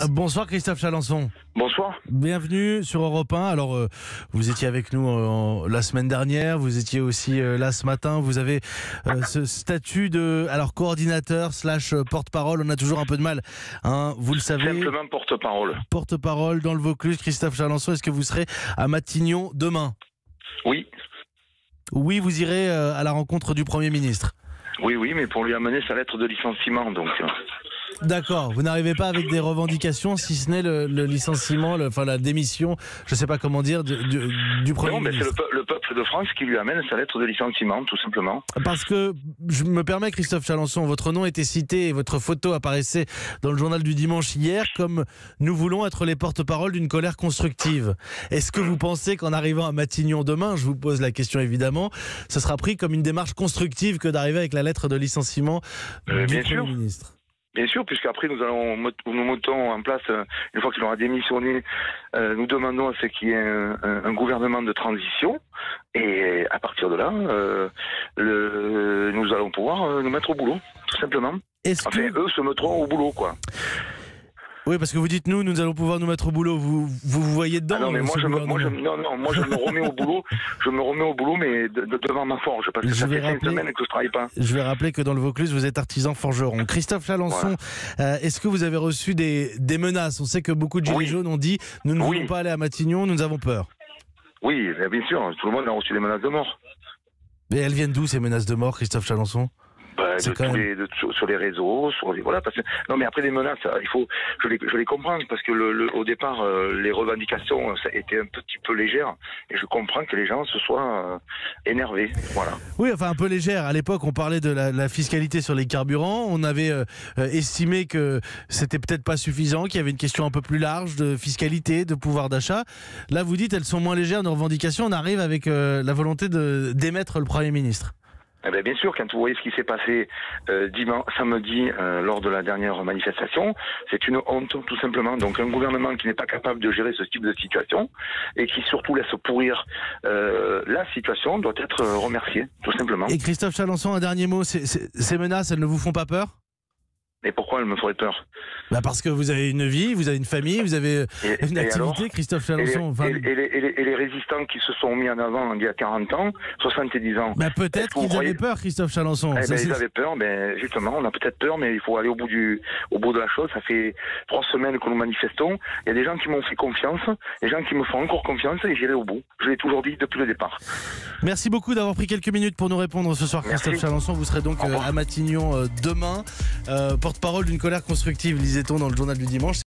Bonsoir Christophe Chalençon. Bonsoir. Bienvenue sur Europe 1. Alors, vous étiez avec nous la semaine dernière, vous étiez aussi là ce matin. Vous avez ce statut de coordinateur / porte-parole. On a toujours un peu de mal, hein, vous le savez. Simplement porte-parole. Porte-parole dans le Vaucluse. Christophe Chalençon, est-ce que vous serez à Matignon demain? Oui. Oui, vous irez à la rencontre du Premier ministre. Oui, mais pour lui amener sa lettre de licenciement, donc. D'accord, vous n'arrivez pas avec des revendications, si ce n'est le licenciement, la démission, je ne sais pas comment dire, du Premier ministre. Non, mais c'est le peuple de France qui lui amène sa lettre de licenciement, tout simplement. Parce que, je me permets, Christophe Chalençon, votre nom était cité et votre photo apparaissait dans le journal du dimanche hier comme « Nous voulons être les porte-parole d'une colère constructive ». Est-ce que vous pensez qu'en arrivant à Matignon demain, je vous pose la question évidemment, ce sera pris comme une démarche constructive que d'arriver avec la lettre de licenciement du Premier ministre? Bien sûr, puisqu'après nous mettons en place, une fois qu'il aura démissionné, nous demandons à ce qu'il y ait un gouvernement de transition, et à partir de là, nous allons pouvoir nous mettre au boulot, tout simplement. Eux se mettront au boulot, quoi. Oui, parce que vous dites nous allons pouvoir nous mettre au boulot. Vous voyez dedans? Non, mais moi je me remets au boulot. Je me remets au boulot, mais devant ma forge, parce que ça fait 5 semaines que je travaille pas. Je vais rappeler que dans le Vaucluse, vous êtes artisan forgeron. Christophe Chalençon, voilà. Est-ce que vous avez reçu des menaces? On sait que beaucoup de gilets jaunes ont dit nous ne voulons pas aller à Matignon, nous avons peur. Oui, bien sûr, tout le monde a reçu des menaces de mort. Mais elles viennent d'où ces menaces de mort, Christophe Chalençon? Sur les réseaux, parce que, non, mais après les menaces, je les comprends, parce que au départ, les revendications ça étaient un petit peu légères, et je comprends que les gens se soient énervés, voilà. Oui, enfin un peu légères. À l'époque, on parlait de la fiscalité sur les carburants, on avait estimé que c'était peut-être pas suffisant, qu'il y avait une question un peu plus large de fiscalité, de pouvoir d'achat. Là, vous dites, elles sont moins légères, nos revendications, on arrive avec la volonté d'émettre le Premier ministre. Eh bien sûr, quand vous voyez ce qui s'est passé samedi lors de la dernière manifestation, c'est une honte, tout simplement. Donc un gouvernement qui n'est pas capable de gérer ce type de situation et qui surtout laisse pourrir la situation doit être remercié, tout simplement. Et Christophe Chalençon, un dernier mot, ces menaces, elles ne vous font pas peur ? Et pourquoi elles me feraient peur? Parce que vous avez une vie, vous avez une famille, vous avez une activité, alors, Christophe Chalençon. Et les résistants qui se sont mis en avant il y a 40 ans, 70 ans. Peut-être qu'ils avaient peur, Christophe Chalençon. Ils avaient peur, mais justement, on a peut-être peur, mais il faut aller au bout de la chose. Ça fait 3 semaines que nous manifestons. Il y a des gens qui m'ont fait confiance, des gens qui me font encore confiance, et j'irai au bout. Je l'ai toujours dit depuis le départ. Merci beaucoup d'avoir pris quelques minutes pour nous répondre ce soir, Christophe Chalençon. Vous serez donc à Matignon demain. Porte-parole d'une colère constructive, lisait-on dans le journal du dimanche.